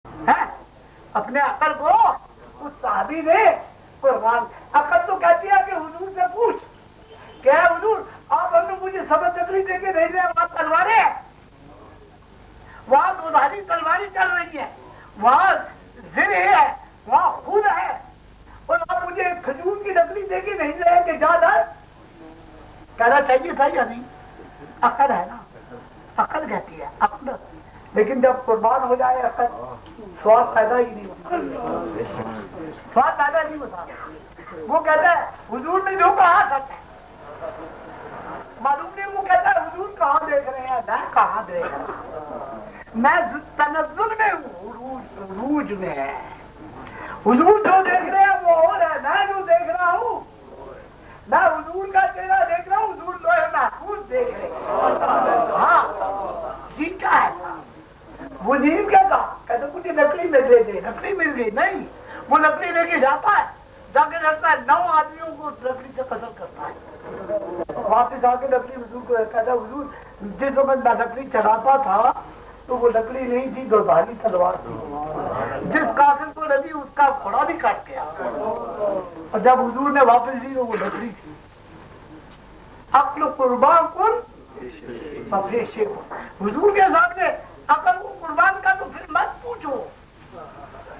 है? अपने अकल को उस साहबी ने कुर्बान। अकल तो कहती है कि हुजूर से पूछ, क्या है हुजूर आप हमने मुझे सबक तकलीफ देके भेज रहे हैं, वहां तलवारें हैं, वहां दुधारी तलवारें चल रही है, वहां जिर है, वहां खून है, और आप मुझे खजूर की लकड़ी देके भेज रहे हैं कि जा डर। कहना चाहिए था या नहीं? अकल है ना, अकल कहती है अकल। लेकिन जब कुर्बान हो जाए अकल, स्वाद पैदा ही नहीं होता, स्वाद पैदा नहीं होता। वो कहता है हुजूर ने जो कहा सच है, मालूम नहीं। वो कहता है हुजूर कहाँ देख रहे हैं, मैं कहाँ देख रहा हूँ, मैं तनज़्ज़ुल में हूँ, उरूज में है। हुजूर जो देख रहे हैं वो और है, मैं जो देख रहा हूँ, मैं हुजूर का चेहरा देख रहा हूँ, हुजूर जो है महफूज देख रहे हैं। हाँ जी, क्या है वो नीम क्या था? कहते मुझे लकड़ी मिल गई थी, लकड़ी मिल गई नहीं, वो लकड़ी लेके जाता है, जाके लगता है 9 आदमियों को लकड़ी से कत्ल करता है। वापिस आके लकड़ी हुजूर को कहता है हुजूर जिस वक्त मैं लकड़ी चढ़ाता था तो वो लकड़ी नहीं थी, दुधारी तलवार थी, जिस कातिल को लगी उसका घोड़ा भी काट गया, और जब हुजूर ने वापस दी तो वो लकड़ी थी। अक्ल कुर्बान कुल सफेशे को, हुजूर के सामने अकल को कुर्बान का तो फिर मत पूछो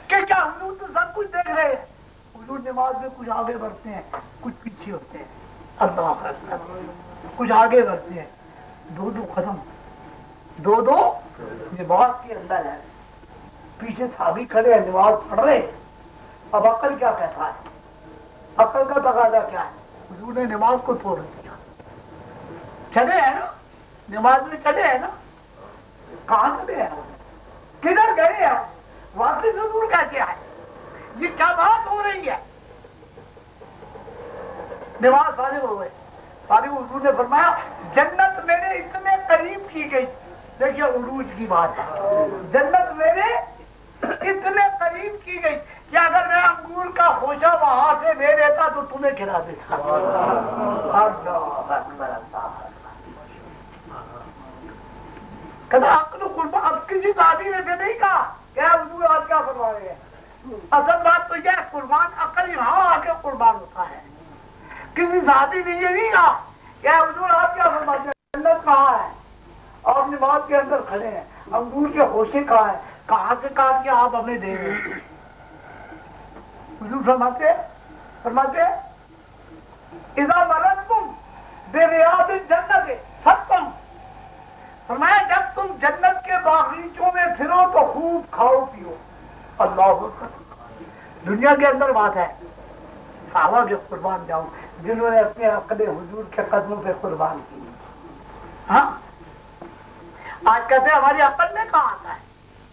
कि क्या हुजूर तो सब कुछ देख रहे हैं। हुजूर नमाज में कुछ आगे बढ़ते हैं, कुछ पीछे होते हैं, अल्लाह अकबर, कुछ आगे बढ़ते हैं, 2-2 कदम, 2-2 नमाज के अंदर है, पीछे साहबी खड़े हैं नमाज पढ़ रहे। अब अकल क्या कहता है, अकल का तकाजा क्या है? हुजूर ने नमाज को तोड़ दिया, चले हैं ना नमाज में, चले हैं ना, कहां चले हैं, किधर गए हैं, वापिस हुजूर कैसे आए, ये क्या बात हो रही है? नमाज फारिग हो गए, फारिग हुजूर ने फरमाया जन्नत मेरे इतने करीब की गई। देखिए उरूज की बात है, जन्नत मेरे इतने करीब की गई कि अगर मैं अंगूर का खोजा वहां से ले लेता तो तुम्हें खिला देता। कहता अक्ल कुर्बान, अब किसी साहबी ने नहीं कहा क्या हुजूर आप क्या फरमा रहे हैं। असल बात तो यह कुर्बान अकल यहाँ आके कुर्बान होता है। किसी साहबी ने ये नहीं कहा क्या हुजूर आप क्या फरमाते हैं, जन्नत कहाँ है, आप नमाज के अंदर खड़े हैं, अंगूर के होशे कहाँ है, कहाँ से काट के आप हमें दे रहे हैं। हुजूर फरमाते इज़ा मरतुम बिरियादिल जन्नत फत्तम, फरमाया जब तुम जन्नत के बागीचों में फिरो तो खूब खाओ पियो। अल्लाह अकबर। दुनिया के अंदर बात है साहबा के कुर्बान जाऊं जिन्होंने अपने अक़ल हुजूर के कदमों पे कुर्बान की। हाँ आज कहते हैं हमारी अकल में क्या आता है,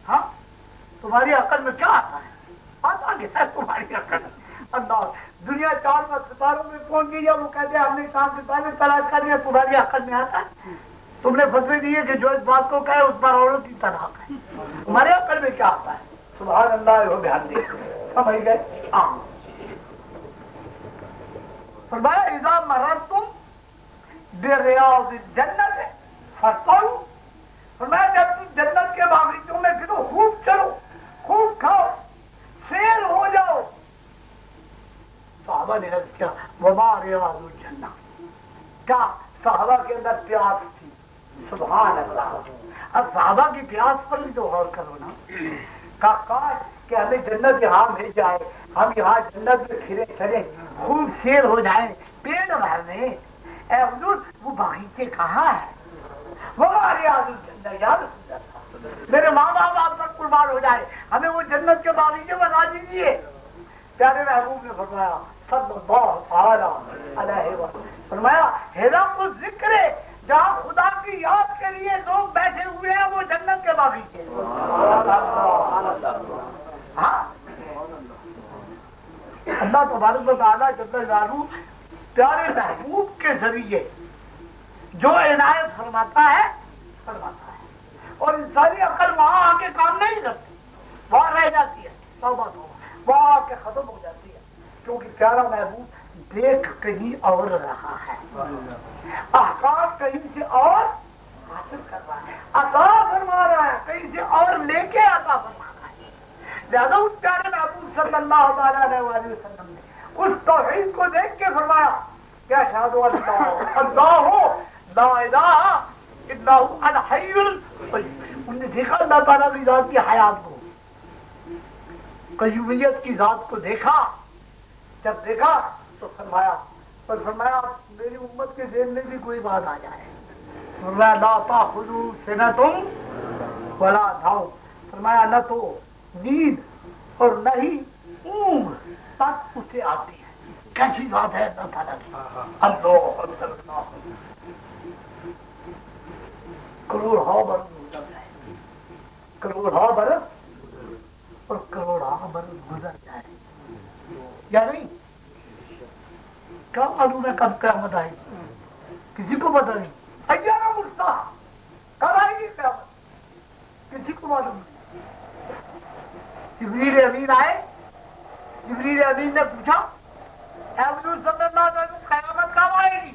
हाँ तुम्हारी अकल में क्या आता है, आता क्या है तुम्हारी अकल। अल्लाह, दुनिया 4 सितारों में पहुंच गई है, वो कहते हैं हमने 4 सितारे तलाश कर लिया, तुम्हारी अकल में आता है। तुमने फतवे दिए कि जो इस बात को कहे उस पर औरत की तलाक है, तुम्हारे अकल में क्या आता है। सुभान अल्लाह, वो ध्यान दे, समझ गए। हाँ फरमाया इज़ा मरतुम बिरियादिल जन्नत फस्तऊ, फरमाया जब तुम जन्नत के बागीचों में फिरो खूब चलो, खूब खाओ, शेर हो जाओ। साहबा ने अर्ज़ किया वमा रियादुल जन्नह, क्या साहबा के अंदर प्यास थी। सुभान अल्लाह। अब साहबा की प्यास पर भी तो गौर करो ना, काश कि हमें जन्नत यहाँ मिल जाए, हम यहाँ जन्नत में फिरे चले, खूब शेर हो जाए, पेट भरने। ऐ हुजूर वो बागीचे कहाँ है, वो हमारे आदमी याद, मेरे माँ बाप आप तक कुर्बान हो जाए, हमें वो जन्नत के बागीचे बना दीजिए। प्यारे महबूब ने फरमाया सल्लल्लाहु अलैहि वसल्लम, फरमाया हिरम जिक्र, जहाँ खुदा की याद के लिए लोग बैठे हुए हैं वो जन्नत के बागीचे। हाँ अल्लाह तबारक व तआला जल्ल जलालहू प्यारे महबूब के जरिए जो इनायत फरमाता है, और सारी अकल वहां आके काम नहीं करती, वहां रह जाती है, तौबा तौबा वहां आके खत्म हो जाती है, क्योंकि प्यारा महबूब देख कहीं और रहा है, अहकाम कहीं से और हासिल कर रहा है, अता फरमा रहा है, कहीं से और लेके आता फरमा रहा है। لہذا اس پیارے محبوب صلی اللہ علیہ وسلم نے اس توحید کو دیکھ کے فرمایا کہ اشہد اللہ لا الہ الا هو الحی القیوم. انہوں نے دیکھا اللہ تعالیٰ کی ذات کی حیات کو, قیومیت کی ذات کو دیکھا. جب دیکھا تو فرمایا میری امت کے ذہن میں بھی کوئی بات آ جائے, فرمایا لا تأخذوا سنۃ ولا نوم, فرمایا نہ تو نیند اور نہ ہی اونگ تک اسے آتی ہے. کیسی بات ہے اللہ تعالیٰ کی. اللہ اللہ کروڑ برس گزر جائے, کروڑ برس اور کروڑ برس گزر جائے یا نہیں. کیا معلوم ہے کب قیامت آئے گی, کسی کو پتہ نہیں. ایانا مرسا کب آئے گی قیامت, کسی کو معلوم نہیں. جبریل امین آئے, جبریل امین نے پوچھا اے حضور صلی اللہ علیہ وسلم قیامت کب آئے گی.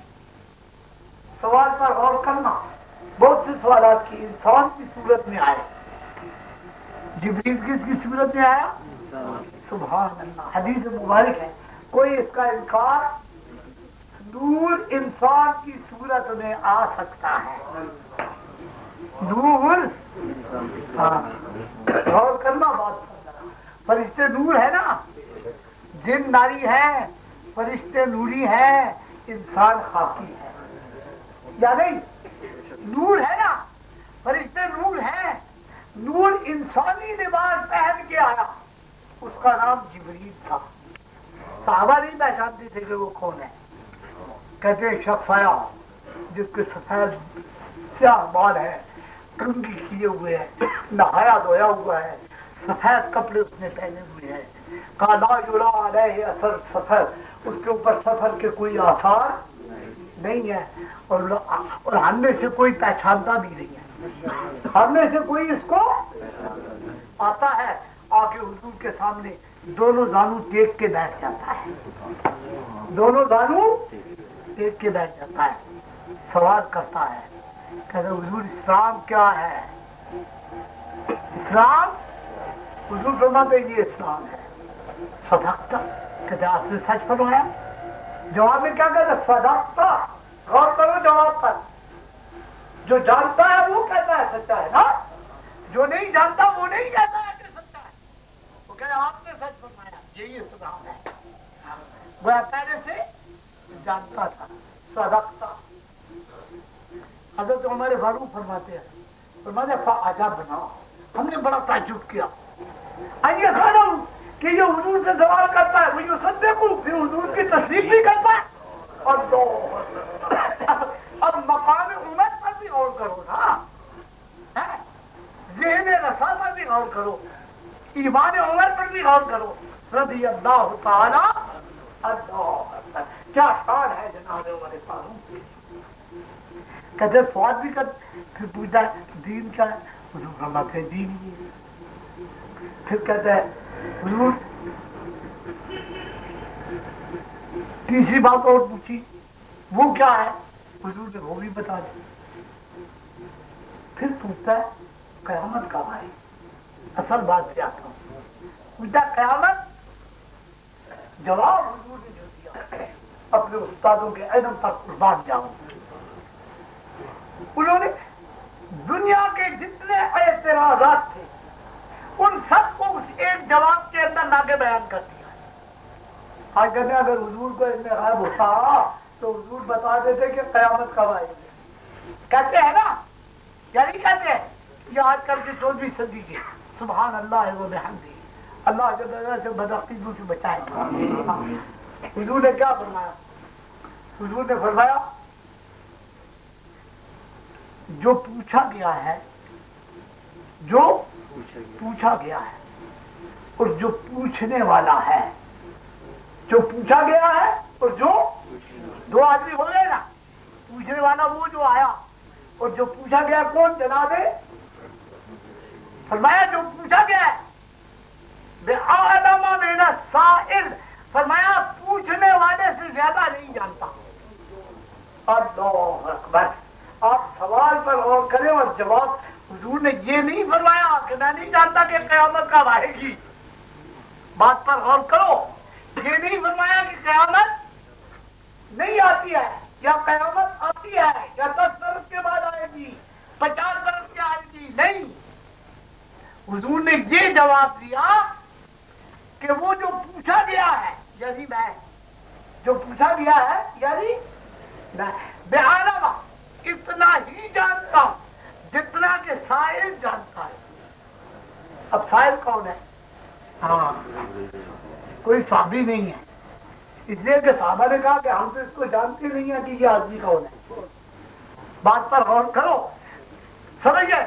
سوال پر غور کرنا. بہت سے سوالات کی انسان کی صورت میں آئے. جبریل کس کی صورت میں آیا؟ سبحان اللہ. حدیث مبارک ہے کوئی اس کا انکار, نور انسان کی صورت میں آ سکتا ہے. نور غور کرنا بات کرنا. فرشتے نور ہے نا, جن ناری ہے, فرشتے نوری ہیں, انسان خاکی ہے یا نہیں. نور ہے نا, فرشتے نور ہیں. نور انسانی لباس پہن کے آیا, اس کا نام جبریل تھا. صحابہ نہیں پہچانتے تھے کہ وہ کون ہے. کہتے ہیں شخص آیا جس کے سفید سیاہ بال ہے, کنگھی کیے ہوئے ہیں, نہایا دھویا ہوا ہے, سفید کپڑے اس نے پہنے ہوئے ہیں. کہا لا یرا علیہ اثر سفر, اس کے اوپر سفر کے کوئی آثار نہیں ہے, اور ہم میں سے کوئی پہچانتا بھی نہیں ہے. ہم میں سے کوئی اس کو آتا ہے, آ کے حضور کے سامنے دونوں دانو دیکھ کے بیٹھ جاتا ہے, دونوں دانو دیکھ کے بیٹھ جاتا ہے. سوال کرتا ہے, کہتے حضور اسلام کیا ہے؟ اسلام, حضور فرماتے یہ اسلام ہے. صدقتا, کہتے آپ نے سچ فرمایا. جواب میں کیا کہتا صدقتا. غور کرو جواب پر. جو جانتا ہے وہ کہتا ہے سچا ہے نا, جو نہیں جانتا وہ نہیں کہتا ہے کہ سچا ہے. وہ کہتا آپ نے سچ فرمایا, یہی اسلام ہے. وہ پہلے سے جانتا تھا. صدقتا. حضرت عمر فاروق فرماتے ہیں, فرماتے فعجب بنا, ہم نے بڑا تعجب کیا. آئیے کھانا کہ یہ حضور سے سوال کرتا ہے, وہ یہ صدقو, پھر حضور کی تصدیق بھی کرتا ہے. اور دو اب مقام عمر پر بھی غور کرو نا, ذہن رسا پر بھی غور کرو, ایمان عمر پر بھی غور کرو. رضی اللہ تعالی. اللہ کیا شان ہے جناب عمر فاروق. کہتے سوال بھی کر, پھر پوچھتا ہے دین کیا ہے, حضور فرماتے ہیں دین یہ. پھر کہتا ہے حضور تیسری بات اور پوچھی, وہ کیا ہے؟ حضور نے وہ بھی بتا دی. پھر پوچھتا ہے قیامت کب آئی. اصل بات سے آتا ہوں. پوچھتا قیامت, جواب حضور نے جو دیا اپنے استادوں کے علم پر قربان جاؤں. انہوں نے دنیا کے جتنے اعتراضات تھے ان سب کو اس ایک جواب کے اندر لا کے بیان کر دیا. آج کہتے ہیں اگر حضور کو علم غیب ہوتا تو حضور بتا دیتے کہ قیامت کب آئے گی. کہتے ہیں نا, یا نہیں کہتے ہیں؟ یہ آج کل کی 14ویں صدی کی سبحان اللہ و بحمدہ, اللہ جل سے بدعقیدوں سے بچائے. حضور نے کیا فرمایا؟ حضور نے فرمایا جو پوچھا گیا ہے, جو پوچھا گیا ہے اور جو پوچھنے والا ہے, جو پوچھا گیا ہے اور جو دو آدمی ہو گئے نا, پوچھنے والا وہ جو آیا اور جو پوچھا گیا کون جناب ہے؟ فرمایا جو پوچھا گیا ہے بے آدم من السائل, فرمایا پوچھنے والے سے زیادہ نہیں جانتا. اللہ اکبر. آپ سوال پر غور کریں اور جواب. حضور نے یہ نہیں فرمایا کہ میں نہیں جانتا کہ قیامت کب آئے گی, بات پر غور کرو. یہ نہیں فرمایا کہ قیامت نہیں آتی ہے یا قیامت آتی ہے یا 10 برس کے بعد آئے گی 50 برس کے آئے گی. نہیں، حضور نے یہ جواب دیا کہ وہ جو پوچھا گیا ہے یعنی میں، جو پوچھا گیا ہے یعنی میں بے عالم اتنا ہی جانتا ہوں جتنا کہ سائل جانتا ہے. اب سائل کون ہے؟ ہاں، کوئی صحابی نہیں ہے، اس لیے کہ صحابہ نے کہا کہ ہم تو اس کو جانتے نہیں ہیں کہ یہ آدمی کون ہے. بات پر غور کرو، سمجھے؟